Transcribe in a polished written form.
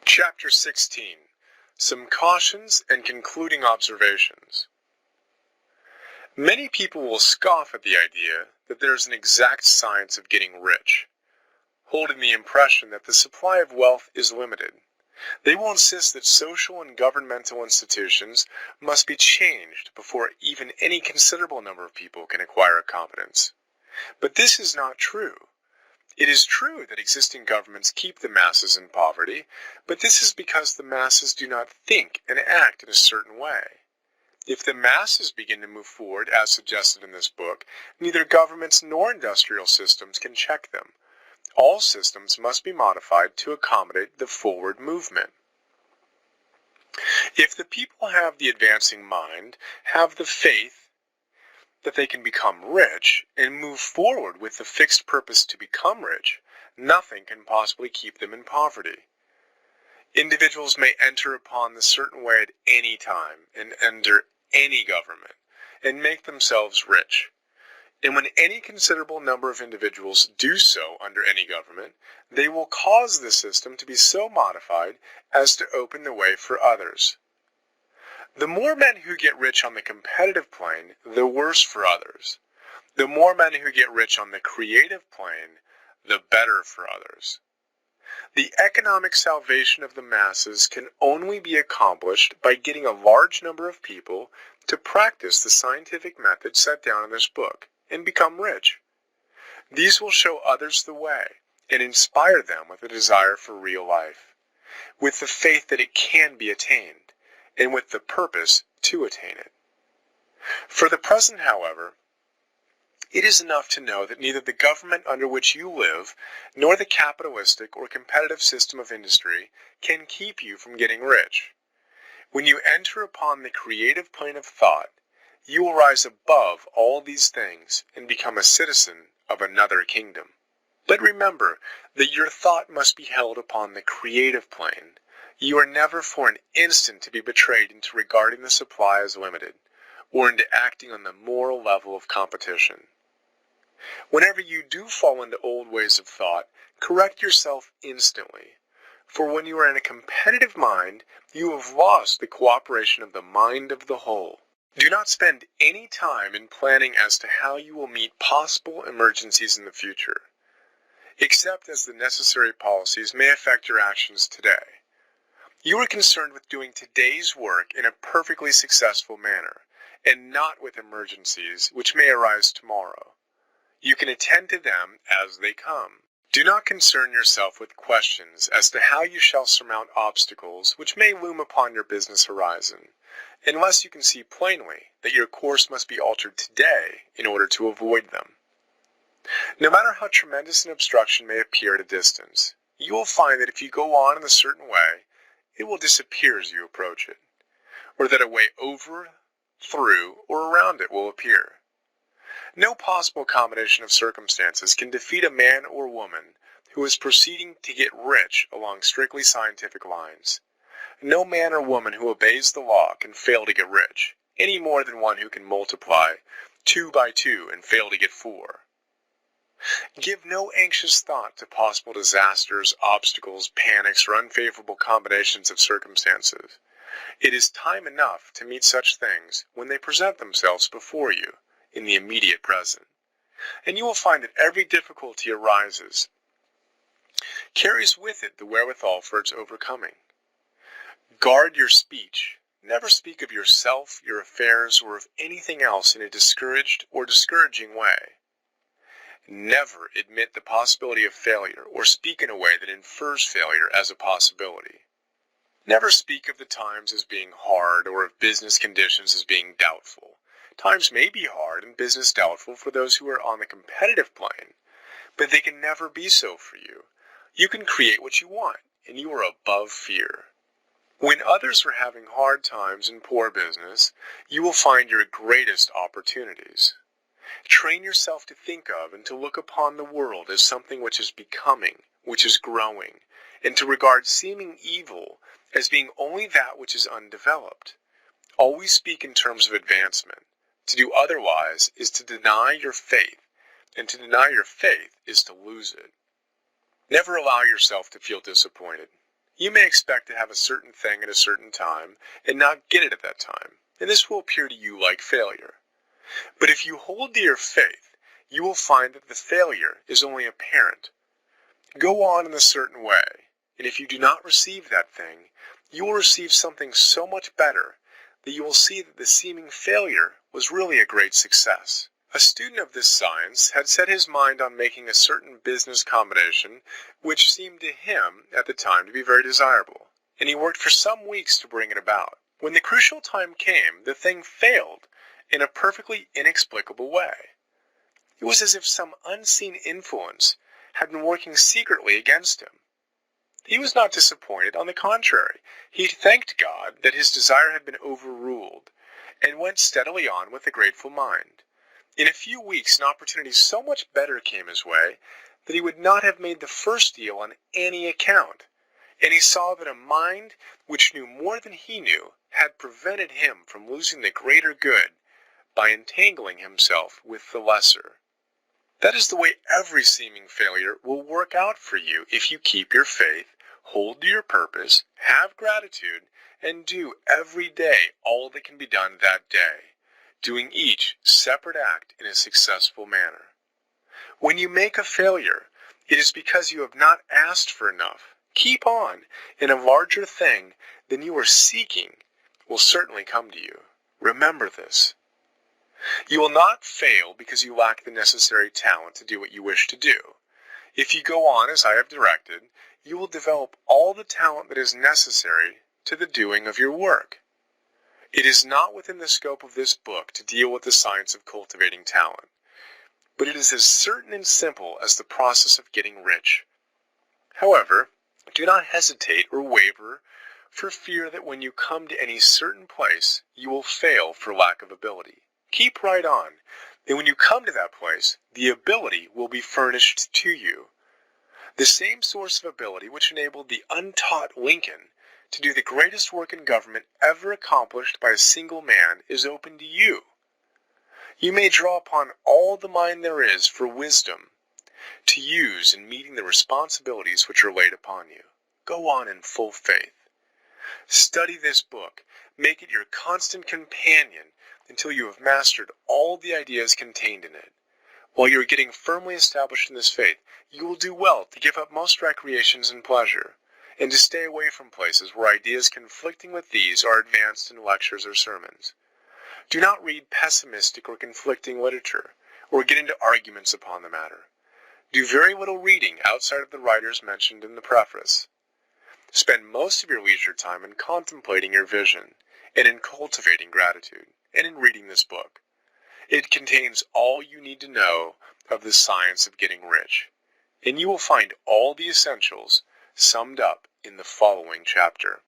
Chapter 16. Some Cautions and Concluding Observations. Many people will scoff at the idea that there is an exact science of getting rich, holding the impression that the supply of wealth is limited. They will insist that social and governmental institutions must be changed before even any considerable number of people can acquire a competence. But this is not true. It is true that existing governments keep the masses in poverty, but this is because the masses do not think and act in a certain way. If the masses begin to move forward, as suggested in this book, neither governments nor industrial systems can check them. All systems must be modified to accommodate the forward movement. If the people have the advancing mind, have the faith that they can become rich, and move forward with the fixed purpose to become rich, nothing can possibly keep them in poverty. Individuals may enter upon the certain way at any time, and under any government, and make themselves rich. And when any considerable number of individuals do so under any government, they will cause the system to be so modified as to open the way for others. The more men who get rich on the competitive plane, the worse for others. The more men who get rich on the creative plane, the better for others. The economic salvation of the masses can only be accomplished by getting a large number of people to practice the scientific method set down in this book and become rich. These will show others the way and inspire them with a desire for real life, with the faith that it can be attained, and with the purpose to attain it. For the present, however, it is enough to know that neither the government under which you live, nor the capitalistic or competitive system of industry can keep you from getting rich. When you enter upon the creative plane of thought, you will rise above all these things and become a citizen of another kingdom. But remember that your thought must be held upon the creative plane. You are never for an instant to be betrayed into regarding the supply as limited, or into acting on the moral level of competition. Whenever you do fall into old ways of thought, correct yourself instantly, for when you are in a competitive mind, you have lost the cooperation of the mind of the whole. Do not spend any time in planning as to how you will meet possible emergencies in the future, except as the necessary policies may affect your actions today. You are concerned with doing today's work in a perfectly successful manner, and not with emergencies which may arise tomorrow. You can attend to them as they come. Do not concern yourself with questions as to how you shall surmount obstacles which may loom upon your business horizon, unless you can see plainly that your course must be altered today in order to avoid them. No matter how tremendous an obstruction may appear at a distance, you will find that if you go on in a certain way, it will disappear as you approach it, or that a way over, through, or around it will appear. No possible combination of circumstances can defeat a man or woman who is proceeding to get rich along strictly scientific lines. No man or woman who obeys the law can fail to get rich, any more than one who can multiply 2 by 2 and fail to get 4. Give no anxious thought to possible disasters, obstacles, panics, or unfavorable combinations of circumstances. It is time enough to meet such things when they present themselves before you in the immediate present. And you will find that every difficulty carries with it the wherewithal for its overcoming. Guard your speech. Never speak of yourself, your affairs, or of anything else in a discouraged or discouraging way. Never admit the possibility of failure or speak in a way that infers failure as a possibility. Never speak of the times as being hard or of business conditions as being doubtful. Times may be hard and business doubtful for those who are on the competitive plane, but they can never be so for you. You can create what you want, and you are above fear. When others are having hard times and poor business, you will find your greatest opportunities. Train yourself to think of and to look upon the world as something which is becoming, which is growing, and to regard seeming evil as being only that which is undeveloped. Always speak in terms of advancement. To do otherwise is to deny your faith, and to deny your faith is to lose it. Never allow yourself to feel disappointed. You may expect to have a certain thing at a certain time and not get it at that time, and this will appear to you like failure. But if you hold to your faith, you will find that the failure is only apparent. Go on in a certain way, and if you do not receive that thing, you will receive something so much better that you will see that the seeming failure was really a great success. A student of this science had set his mind on making a certain business combination which seemed to him at the time to be very desirable, and he worked for some weeks to bring it about. When the crucial time came, the thing failed in a perfectly inexplicable way. It was as if some unseen influence had been working secretly against him. He was not disappointed. On the contrary, he thanked God that his desire had been overruled, and went steadily on with a grateful mind. In a few weeks, an opportunity so much better came his way that he would not have made the first deal on any account, and he saw that a mind which knew more than he knew had prevented him from losing the greater good by entangling himself with the lesser. That is the way every seeming failure will work out for you if you keep your faith, hold to your purpose, have gratitude, and do every day all that can be done that day, doing each separate act in a successful manner. When you make a failure, it is because you have not asked for enough. Keep on, and a larger thing than you are seeking will certainly come to you. Remember this. You will not fail because you lack the necessary talent to do what you wish to do. If you go on as I have directed, you will develop all the talent that is necessary to the doing of your work. It is not within the scope of this book to deal with the science of cultivating talent, but it is as certain and simple as the process of getting rich. However, do not hesitate or waver for fear that when you come to any certain place, you will fail for lack of ability. Keep right on, and when you come to that place, the ability will be furnished to you. The same source of ability which enabled the untaught Lincoln to do the greatest work in government ever accomplished by a single man is open to you. You may draw upon all the mind there is for wisdom to use in meeting the responsibilities which are laid upon you. Go on in full faith. Study this book. Make it your constant companion until you have mastered all the ideas contained in it. While you are getting firmly established in this faith, you will do well to give up most recreations and pleasure, and to stay away from places where ideas conflicting with these are advanced in lectures or sermons. Do not read pessimistic or conflicting literature, or get into arguments upon the matter. Do very little reading outside of the writers mentioned in the preface. Spend most of your leisure time in contemplating your vision, and in cultivating gratitude, and in reading this book. It contains all you need to know of the science of getting rich, and you will find all the essentials summed up in the following chapter.